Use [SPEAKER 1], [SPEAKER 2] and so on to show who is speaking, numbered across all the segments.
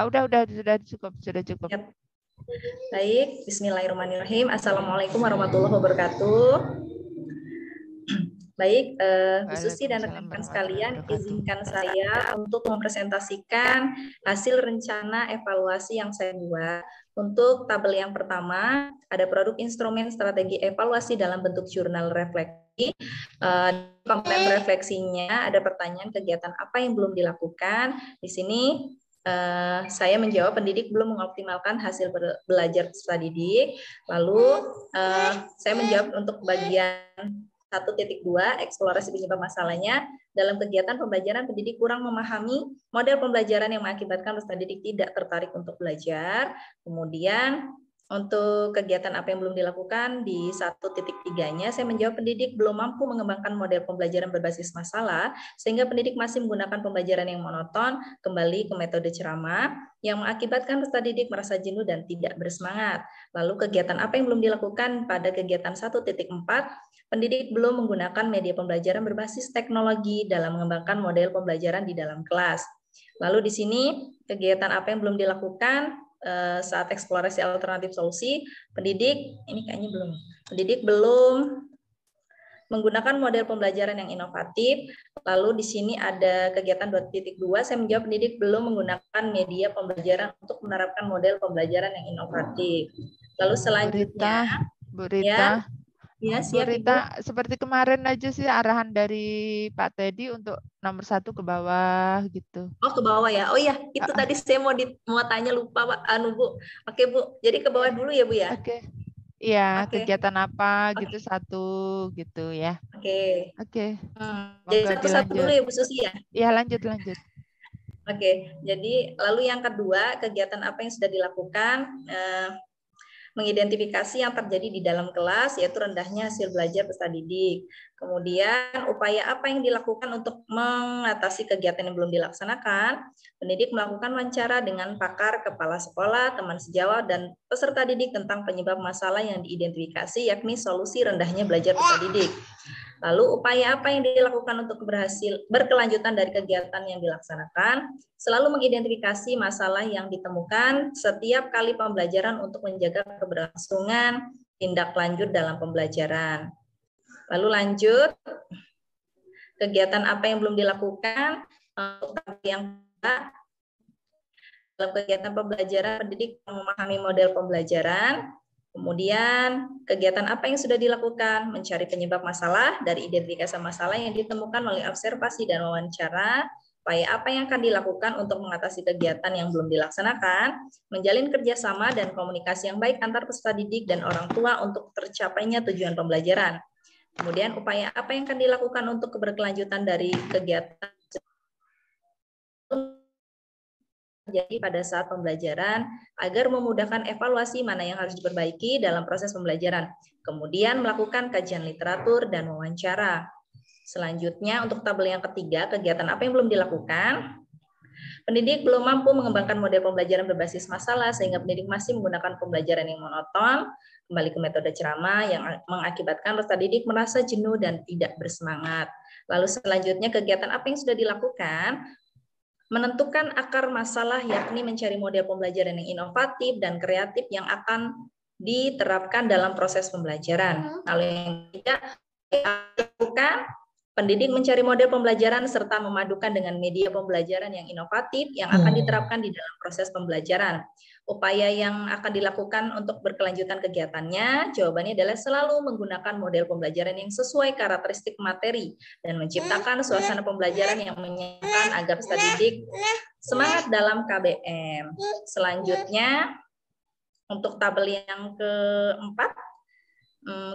[SPEAKER 1] Udah sudah cukup.
[SPEAKER 2] Yap. Baik, bismillahirrahmanirrahim. Assalamualaikum warahmatullahi wabarakatuh. Baik, Bu Susi dan rekan-rekan sekalian, izinkan saya untuk mempresentasikan hasil rencana evaluasi yang saya buat. Untuk tabel yang pertama, ada produk instrumen strategi evaluasi dalam bentuk jurnal refleksi. Komponen refleksinya ada pertanyaan kegiatan apa yang belum dilakukan. Di sini saya menjawab pendidik belum mengoptimalkan hasil belajar peserta didik. Lalu saya menjawab untuk bagian 1.2 eksplorasi penyebab masalahnya. Dalam kegiatan pembelajaran, pendidik kurang memahami model pembelajaran yang mengakibatkan peserta didik tidak tertarik untuk belajar. Kemudian untuk kegiatan apa yang belum dilakukan di 1.3-nya, saya menjawab pendidik belum mampu mengembangkan model pembelajaran berbasis masalah, sehingga pendidik masih menggunakan pembelajaran yang monoton, kembali ke metode ceramah, yang mengakibatkan peserta didik merasa jenuh dan tidak bersemangat. Lalu kegiatan apa yang belum dilakukan pada kegiatan 1.4, pendidik belum menggunakan media pembelajaran berbasis teknologi dalam mengembangkan model pembelajaran di dalam kelas. Lalu di sini kegiatan apa yang belum dilakukan saat eksplorasi alternatif solusi, pendidik belum menggunakan model pembelajaran yang inovatif. Lalu di sini ada kegiatan 2.2, saya menjawab pendidik belum menggunakan media pembelajaran untuk menerapkan model pembelajaran yang inovatif. Lalu selanjutnya,
[SPEAKER 1] Bu Rita,
[SPEAKER 2] ya siap,
[SPEAKER 1] Bu Rita,
[SPEAKER 2] Ibu.
[SPEAKER 1] seperti kemarin aja sih arahan dari Pak Teddy untuk nomor 1 ke bawah gitu.
[SPEAKER 2] Oh, ke bawah ya. Oh ya, itu tadi saya mau tanya lupa, Pak. Bu. Oke, Bu. Jadi ke bawah dulu ya, Bu ya.
[SPEAKER 1] Oke. Iya, kegiatan apa gitu satu gitu ya.
[SPEAKER 2] Oke. Jadi satu-satu dulu ya, Bu Susi ya.
[SPEAKER 1] Iya, lanjut.
[SPEAKER 2] Oke, jadi lalu yang kedua, kegiatan apa yang sudah dilakukan? Mengidentifikasi yang terjadi di dalam kelas, yaitu rendahnya hasil belajar peserta didik. Kemudian upaya apa yang dilakukan untuk mengatasi kegiatan yang belum dilaksanakan? Pendidik melakukan wawancara dengan pakar, kepala sekolah, teman sejawat, dan peserta didik tentang penyebab masalah yang diidentifikasi, yakni solusi rendahnya belajar peserta didik. Lalu upaya apa yang dilakukan untuk berkelanjutan dari kegiatan yang dilaksanakan? Selalu mengidentifikasi masalah yang ditemukan setiap kali pembelajaran untuk menjaga keberlangsungan tindak lanjut dalam pembelajaran. Lalu lanjut, kegiatan apa yang belum dilakukan? Untuk yang dalam kegiatan pembelajaran, pendidik memahami model pembelajaran. Kemudian kegiatan apa yang sudah dilakukan? Mencari penyebab masalah dari identifikasi masalah yang ditemukan melalui observasi dan wawancara. Upaya apa yang akan dilakukan untuk mengatasi kegiatan yang belum dilaksanakan? Menjalin kerjasama dan komunikasi yang baik antar peserta didik dan orang tua untuk tercapainya tujuan pembelajaran. Kemudian upaya apa yang akan dilakukan untuk keberkelanjutan dari kegiatan terjadi pada saat pembelajaran agar memudahkan evaluasi mana yang harus diperbaiki dalam proses pembelajaran. Kemudian melakukan kajian literatur dan wawancara. Selanjutnya untuk tabel yang ketiga, kegiatan apa yang belum dilakukan? Pendidik belum mampu mengembangkan model pembelajaran berbasis masalah sehingga pendidik masih menggunakan pembelajaran yang monoton, kembali ke metode ceramah yang mengakibatkan peserta didik merasa jenuh dan tidak bersemangat. Lalu selanjutnya kegiatan apa yang sudah dilakukan? Menentukan akar masalah, yakni mencari model pembelajaran yang inovatif dan kreatif yang akan diterapkan dalam proses pembelajaran. Lalu yang ketiga, lakukan pendidik mencari model pembelajaran serta memadukan dengan media pembelajaran yang inovatif yang akan diterapkan di dalam proses pembelajaran. Upaya yang akan dilakukan untuk berkelanjutan kegiatannya, jawabannya adalah selalu menggunakan model pembelajaran yang sesuai karakteristik materi dan menciptakan suasana pembelajaran yang menyenangkan agar peserta didik semangat dalam KBM. Selanjutnya, untuk tabel yang keempat,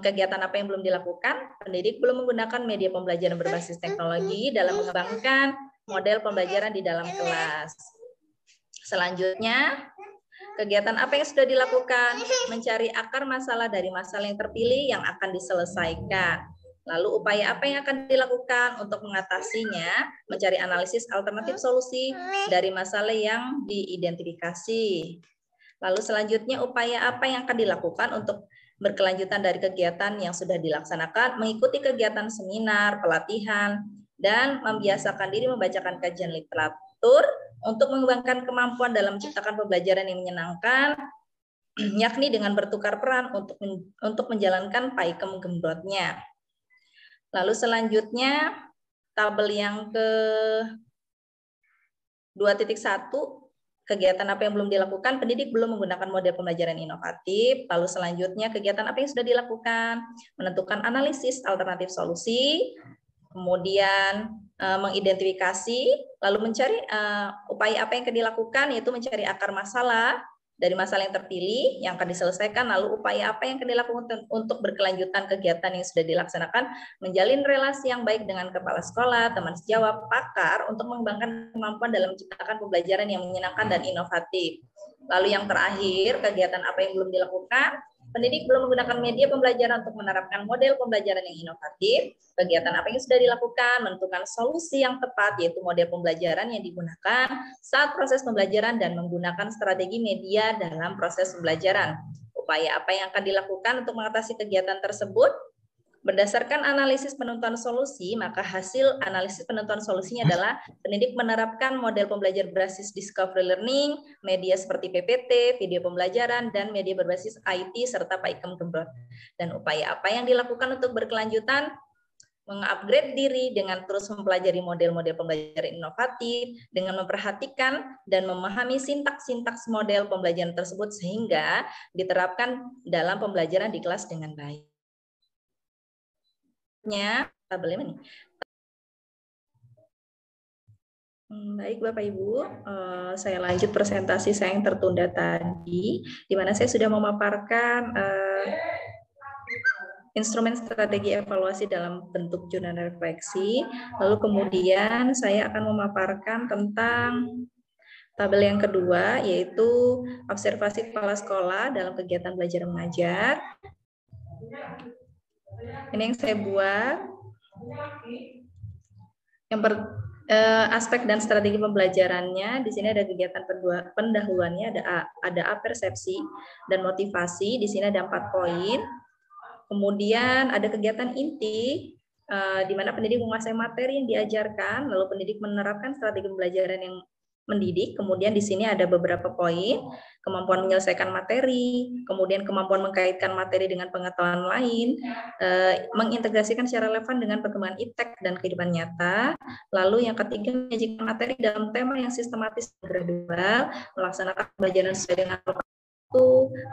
[SPEAKER 2] kegiatan apa yang belum dilakukan? Pendidik belum menggunakan media pembelajaran berbasis teknologi dalam mengembangkan model pembelajaran di dalam kelas. Selanjutnya, kegiatan apa yang sudah dilakukan? Mencari akar masalah dari masalah yang terpilih yang akan diselesaikan. Lalu upaya apa yang akan dilakukan untuk mengatasinya? Mencari analisis alternatif solusi dari masalah yang diidentifikasi. Lalu selanjutnya upaya apa yang akan dilakukan untuk berkelanjutan dari kegiatan yang sudah dilaksanakan? Mengikuti kegiatan seminar, pelatihan, dan membiasakan diri membacakan kajian literatur Untuk mengembangkan kemampuan dalam menciptakan pembelajaran yang menyenangkan, yakni dengan bertukar peran untuk menjalankan PAIKEM Gembrotnya. Lalu selanjutnya, tabel yang ke 2.1, kegiatan apa yang belum dilakukan, pendidik belum menggunakan model pembelajaran inovatif. Lalu selanjutnya, kegiatan apa yang sudah dilakukan, menentukan analisis alternatif solusi, kemudian mengidentifikasi, lalu mencari upaya apa yang akan dilakukan, yaitu mencari akar masalah dari masalah yang terpilih yang akan diselesaikan, lalu upaya apa yang akan dilakukan untuk berkelanjutan kegiatan yang sudah dilaksanakan, menjalin relasi yang baik dengan kepala sekolah, teman sejawat, pakar untuk mengembangkan kemampuan dalam menciptakan pembelajaran yang menyenangkan dan inovatif. Lalu yang terakhir, kegiatan apa yang belum dilakukan, pendidik belum menggunakan media pembelajaran untuk menerapkan model pembelajaran yang inovatif. Kegiatan apa yang sudah dilakukan, menentukan solusi yang tepat, yaitu model pembelajaran yang digunakan saat proses pembelajaran dan menggunakan strategi media dalam proses pembelajaran. Upaya apa yang akan dilakukan untuk mengatasi kegiatan tersebut? Berdasarkan analisis penentuan solusi, maka hasil analisis penentuan solusinya adalah pendidik menerapkan model pembelajaran berbasis discovery learning, media seperti PPT, video pembelajaran, dan media berbasis IT, serta PAIKEM Gembrot. Dan upaya apa yang dilakukan untuk berkelanjutan? Mengupgrade diri dengan terus mempelajari model-model pembelajaran inovatif, dengan memperhatikan dan memahami sintaks-sintaks model pembelajaran tersebut sehingga diterapkan dalam pembelajaran di kelas dengan baik. Tabelnya nih. Baik Bapak Ibu, saya lanjut presentasi saya yang tertunda tadi, di mana saya sudah memaparkan instrumen strategi evaluasi dalam bentuk jurnal refleksi. Lalu kemudian saya akan memaparkan tentang tabel yang kedua, yaitu observasi kepala sekolah dalam kegiatan belajar mengajar. Ini yang saya buat. Yang aspek dan strategi pembelajarannya, di sini ada kegiatan pendahuluannya, ada persepsi dan motivasi. Di sini ada 4 poin. Kemudian ada kegiatan inti, di mana pendidik menguasai materi yang diajarkan, lalu pendidik menerapkan strategi pembelajaran yang mendidik. Kemudian di sini ada beberapa poin, kemampuan menyelesaikan materi, kemudian kemampuan mengkaitkan materi dengan pengetahuan lain, mengintegrasikan secara relevan dengan perkembangan iptek dan kehidupan nyata. Lalu yang ketiga, menyajikan materi dalam tema yang sistematis dan gradual, melaksanakan pembelajaran sesuai dengan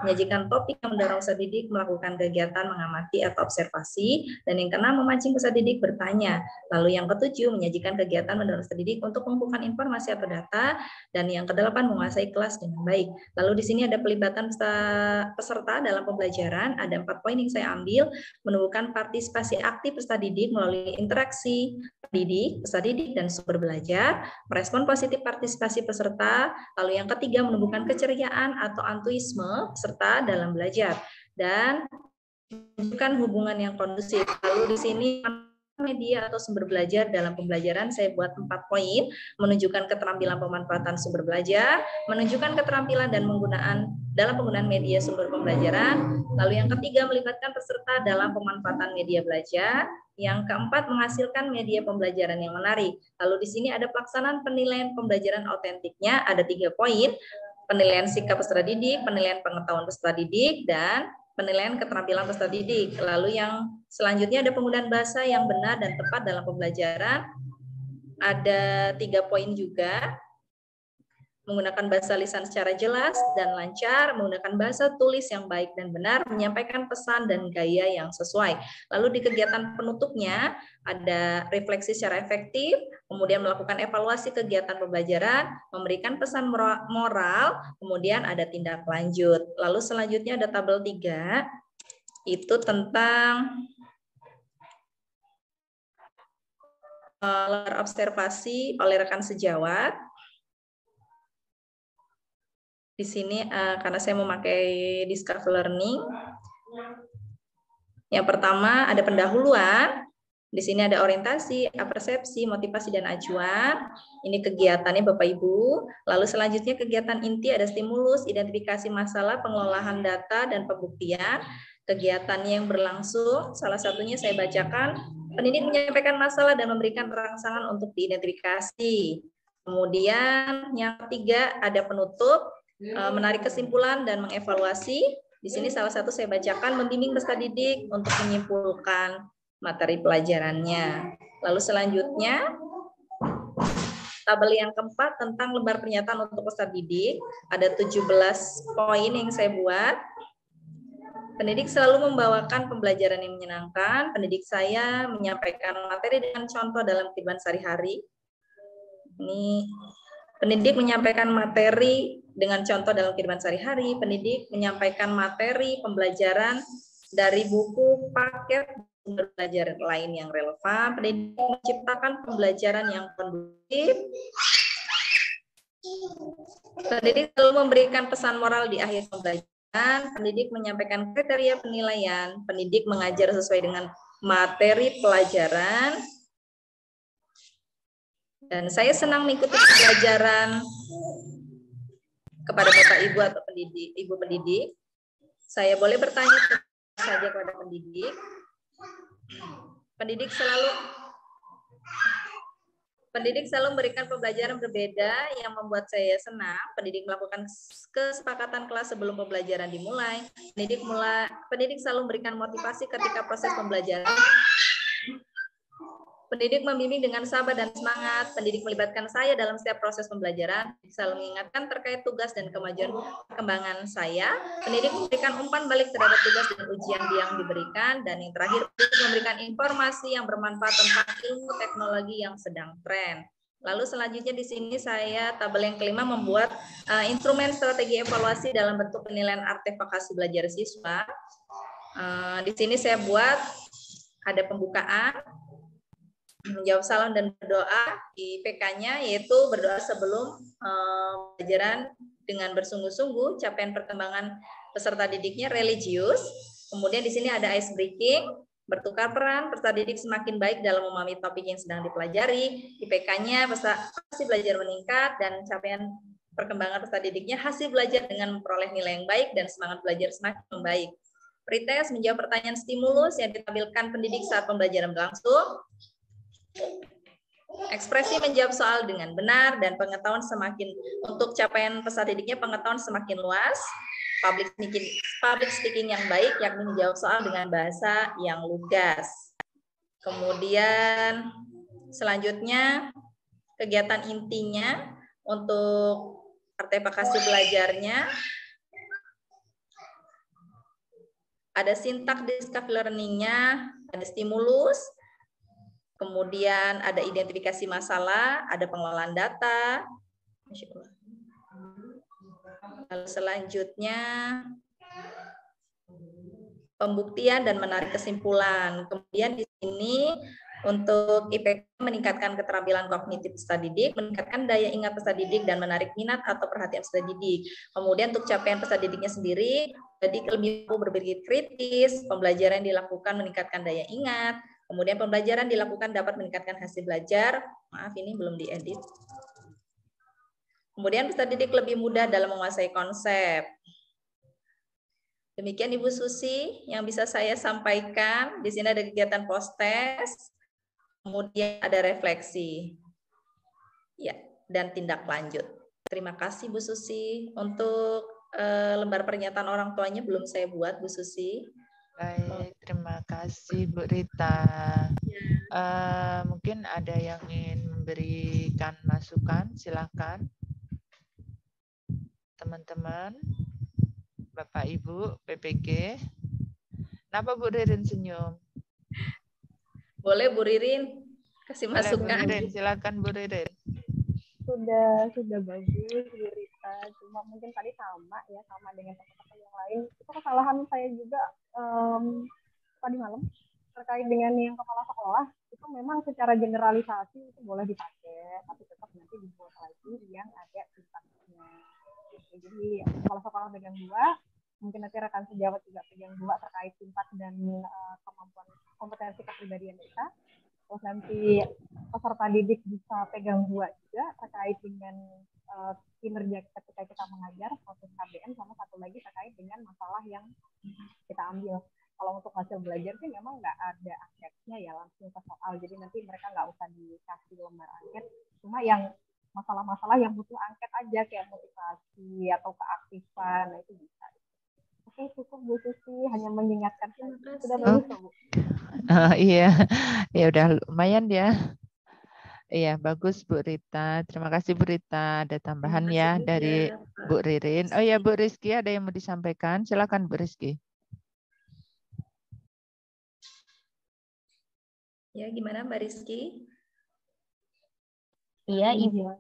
[SPEAKER 2] menyajikan topik yang mendorong peserta didik melakukan kegiatan mengamati atau observasi, dan yang keenam memancing peserta didik bertanya. Lalu yang ketujuh menyajikan kegiatan mendorong peserta didik untuk mengumpulkan informasi atau data, dan yang kedelapan menguasai kelas dengan baik. Lalu di sini ada pelibatan peserta dalam pembelajaran, ada 4 poin yang saya ambil, menumbuhkan partisipasi aktif peserta didik melalui interaksi didik, peserta didik, dan sumber belajar, merespon positif partisipasi peserta, lalu yang ketiga menumbuhkan keceriaan atau antuisme peserta dalam belajar, dan menunjukkan hubungan yang kondusif. Lalu di sini media atau sumber belajar dalam pembelajaran saya buat 4 poin, menunjukkan keterampilan pemanfaatan sumber belajar, menunjukkan keterampilan dan penggunaan media sumber pembelajaran, lalu yang ketiga melibatkan peserta dalam pemanfaatan media belajar, yang keempat menghasilkan media pembelajaran yang menarik. Lalu di sini ada pelaksanaan penilaian pembelajaran autentiknya, ada 3 poin, penilaian sikap peserta didik, penilaian pengetahuan peserta didik, dan penilaian keterampilan peserta didik. Lalu yang selanjutnya ada penggunaan bahasa yang benar dan tepat dalam pembelajaran. Ada 3 poin juga. Menggunakan bahasa lisan secara jelas dan lancar, menggunakan bahasa tulis yang baik dan benar, menyampaikan pesan dan gaya yang sesuai. Lalu di kegiatan penutupnya ada refleksi secara efektif, kemudian melakukan evaluasi kegiatan pembelajaran, memberikan pesan moral, kemudian ada tindak lanjut. Lalu selanjutnya ada tabel 3, itu tentang observasi oleh rekan sejawat. Di sini karena saya memakai Discover Learning. Yang pertama ada pendahuluan. Di sini ada orientasi, persepsi, motivasi, dan acuan. Ini kegiatannya Bapak Ibu. Lalu selanjutnya kegiatan inti ada stimulus, identifikasi masalah, pengelolaan data, dan pembuktian. Kegiatannya yang berlangsung, salah satunya saya bacakan, pendidik menyampaikan masalah dan memberikan rangsangan untuk diidentifikasi. Kemudian yang ketiga ada penutup, menarik kesimpulan dan mengevaluasi. Di sini salah satu saya bacakan, membimbing peserta didik untuk menyimpulkan materi pelajarannya. Lalu selanjutnya, tabel yang keempat tentang lembar pernyataan untuk peserta didik. Ada 17 poin yang saya buat. Pendidik selalu membawakan pembelajaran yang menyenangkan. Pendidik saya menyampaikan materi dengan contoh dalam kehidupan sehari-hari. Ini pendidik menyampaikan materi dengan contoh dalam kehidupan sehari-hari. Pendidik menyampaikan materi pembelajaran dari buku, paket belajar lain yang relevan. Pendidik menciptakan pembelajaran yang kondusif. Pendidik selalu memberikan pesan moral di akhir pembelajaran. Pendidik menyampaikan kriteria penilaian. Pendidik mengajar sesuai dengan materi pelajaran. Dan saya senang mengikuti pelajaran kepada Bapak Ibu atau pendidik, Ibu pendidik. Saya boleh bertanya saja kepada pendidik. Pendidik selalu memberikan pembelajaran berbeda yang membuat saya senang. Pendidik melakukan kesepakatan kelas sebelum pembelajaran dimulai. Pendidik selalu memberikan motivasi ketika proses pembelajaran. Pendidik membimbing dengan sabar dan semangat. Pendidik melibatkan saya dalam setiap proses pembelajaran. Selalu mengingatkan terkait tugas dan kemajuan perkembangan saya. Pendidik memberikan umpan balik terhadap tugas dan ujian yang diberikan. Dan yang terakhir, pendidik memberikan informasi yang bermanfaat tentang ilmu teknologi yang sedang tren. Lalu selanjutnya di sini saya tabel yang kelima membuat instrumen strategi evaluasi dalam bentuk penilaian artefak hasil belajar siswa. Di sini saya buat ada pembukaan, menjawab salam dan berdoa di PK-nya, yaitu berdoa sebelum pelajaran dengan bersungguh-sungguh, capaian perkembangan peserta didiknya religius. Kemudian di sini ada ice breaking, bertukar peran, peserta didik semakin baik dalam memahami topik yang sedang dipelajari. Di PK-nya hasil belajar meningkat dan capaian perkembangan peserta didiknya hasil belajar dengan memperoleh nilai yang baik dan semangat belajar semakin membaik. Pretest menjawab pertanyaan stimulus yang ditampilkan pendidik saat pembelajaran berlangsung. Ekspresi menjawab soal dengan benar dan pengetahuan semakin untuk capaian peserta didiknya pengetahuan semakin luas. Public speaking yang baik yakni menjawab soal dengan bahasa yang lugas. Kemudian selanjutnya kegiatan intinya untuk artefak hasil belajarnya ada sintak discovery learning-nya, ada stimulus. Kemudian ada identifikasi masalah, ada pengelolaan data. Lalu selanjutnya pembuktian dan menarik kesimpulan. Kemudian di sini untuk IPK meningkatkan keterampilan kognitif peserta didik, meningkatkan daya ingat peserta didik dan menarik minat atau perhatian peserta didik. Kemudian untuk capaian peserta didiknya sendiri, jadi lebih berpikir kritis, pembelajaran dilakukan meningkatkan daya ingat. Kemudian pembelajaran dilakukan dapat meningkatkan hasil belajar. Maaf, ini belum diedit. Kemudian peserta didik lebih mudah dalam menguasai konsep. Demikian Ibu Susi yang bisa saya sampaikan. Di sini ada kegiatan post-test, kemudian ada refleksi. Ya, dan tindak lanjut. Terima kasih Bu Susi. Untuk lembar pernyataan orang tuanya belum saya buat, Bu Susi.
[SPEAKER 1] Baik, terima kasih Bu Rita. Mungkin ada yang ingin memberikan masukan, silakan. Teman-teman, Bapak Ibu, PPG. Kenapa Bu Ririn senyum?
[SPEAKER 2] Boleh Bu Ririn kasih masukan.
[SPEAKER 1] Bu Ririn, silakan Bu Ririn.
[SPEAKER 3] Sudah bagus Bu Rita, cuma mungkin tadi sama dengan teman-teman yang lain. Itu kesalahan saya juga tadi malam terkait dengan yang kepala sekolah. Itu memang secara generalisasi itu boleh dipakai, tapi tetap nanti dibuat lagi yang ada sifatnya. Jadi kepala sekolah pegang 2, mungkin nanti rekan sejawat juga pegang 2 terkait sifat dan kemampuan kompetensi kepribadian kita. Terus nanti peserta didik bisa pegang 2 juga terkait dengan kinerja ketika kita mengajar proses KBM, sama satu lagi terkait dengan masalah yang kita ambil. Kalau untuk hasil belajar sih memang nggak ada anketnya ya, langsung ke soal. Jadi nanti mereka nggak usah dikasih lembar angket. Cuma yang masalah masalah-masalah yang butuh angket aja kayak motivasi atau keaktifan, nah itu bisa. Oke, cukup Bu Susi, hanya mengingatkan saja. Sudah bagus kok, Bu.
[SPEAKER 1] Iya, ya udah lumayan ya. Iya, bagus Bu Rita. Terima kasih Bu Rita. Ada tambahan ya dari Bu Ririn. Oh ya, Bu Rizky ada yang mau disampaikan? Silakan Bu Rizky.
[SPEAKER 2] Ya, gimana Mbak Rizky?
[SPEAKER 4] Iya, Ibu.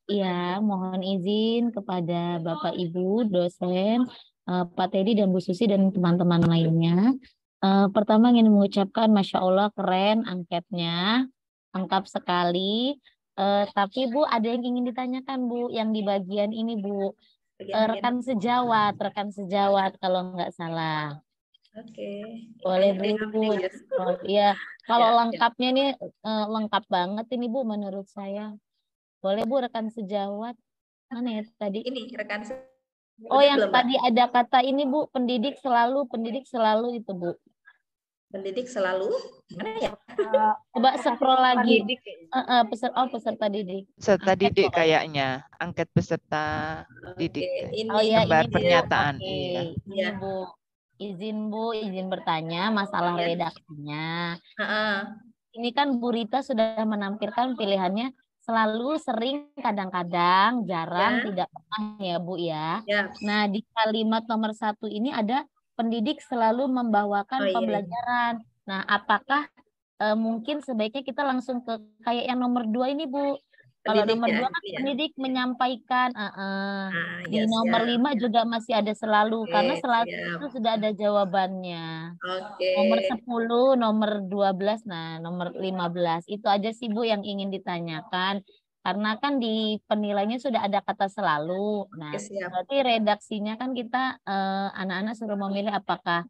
[SPEAKER 4] Ya, mohon izin kepada Bapak Ibu, dosen, Pak Teddy dan Bu Susi dan teman-teman lainnya. Pertama ingin mengucapkan Masya Allah keren angketnya, lengkap sekali. Tapi Bu ada yang ingin ditanyakan Bu, yang di bagian ini Bu. Rekan sejawat kalau nggak salah.
[SPEAKER 2] Oke.
[SPEAKER 4] Boleh Bu. Oh, iya, kalau lengkapnya ini lengkap banget ini Bu menurut saya. Boleh Bu rekan sejawat. Mana ya tadi?
[SPEAKER 2] Ini rekan.
[SPEAKER 4] Oh yang tadi ada kata ini Bu, pendidik selalu itu Bu.
[SPEAKER 2] Pendidik selalu? Mana ya?
[SPEAKER 4] Coba scroll lagi. Peserta didik.
[SPEAKER 1] Peserta didik kayaknya. Angket peserta didik.
[SPEAKER 4] Oh ya,
[SPEAKER 1] gambar
[SPEAKER 4] ini
[SPEAKER 1] pernyataan.
[SPEAKER 4] Bu.
[SPEAKER 1] Iya.
[SPEAKER 4] Ini Bu. Izin bertanya masalah redaksinya. Ini kan Bu Rita sudah menampilkan pilihannya selalu, sering, kadang-kadang, jarang, tidak pernah ya Bu ya. Nah di kalimat nomor 1 ini ada pendidik selalu membawakan pembelajaran. Nah apakah mungkin sebaiknya kita langsung ke kayak yang nomor 2 ini Bu. Kalau nomor 2 kan pendidik menyampaikan. Di nomor 5 juga masih ada selalu. Karena selalu itu sudah ada jawabannya. Nomor 10, nomor 12, nah nomor 15. Itu aja sih Bu yang ingin ditanyakan. Karena kan di penilainya sudah ada kata selalu. Nah, berarti redaksinya kan kita anak-anak suruh memilih apakah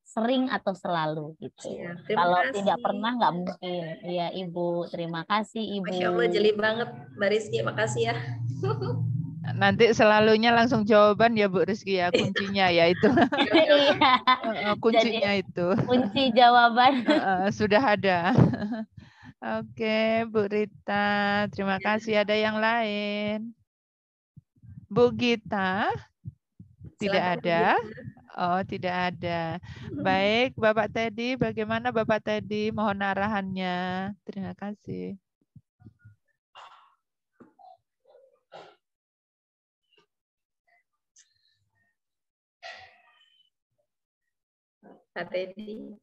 [SPEAKER 4] sering atau selalu gitu. Kalau tidak pernah nggak mungkin. Iya Ibu, terima kasih Ibu.
[SPEAKER 2] Masya Allah jeli banget Mbak Rizky, makasih ya.
[SPEAKER 1] Nanti selalunya langsung jawaban ya Bu Rizky ya, kuncinya ya itu.
[SPEAKER 4] Iya.
[SPEAKER 1] Kuncinya itu.
[SPEAKER 4] Kunci jawaban.
[SPEAKER 1] Sudah ada. Oke, Bu Rita, terima kasih. Ada yang lain? Bu Gita? Tidak ada. Oh, tidak ada. Baik, Bapak Teddy, bagaimana Bapak Teddy? Mohon arahannya. Terima kasih.
[SPEAKER 2] Pak Teddy.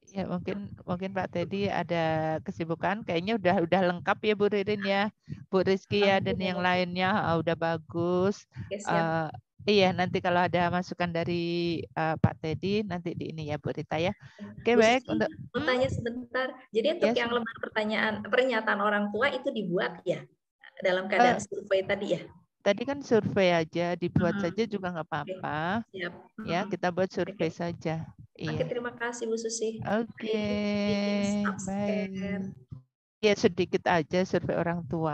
[SPEAKER 1] Ya, mungkin Pak Teddy ada kesibukan. Kayaknya udah lengkap ya Bu Ririn ya. Bu Rizky ya dan yang lainnya udah bagus. Iya, nanti kalau ada masukan dari Pak Teddy, nanti di ini ya Bu Rita ya. Oke, baik. Untuk
[SPEAKER 2] tanya sebentar. Jadi untuk yang lembar pernyataan orang tua itu dibuat ya dalam keadaan survei tadi ya?
[SPEAKER 1] Tadi kan survei aja, dibuat saja juga nggak apa-apa. Ya, kita buat survei saja. Iya.
[SPEAKER 2] Oke, terima kasih Bu Susi.
[SPEAKER 1] Oke, baik. Ya sedikit aja survei orang tua.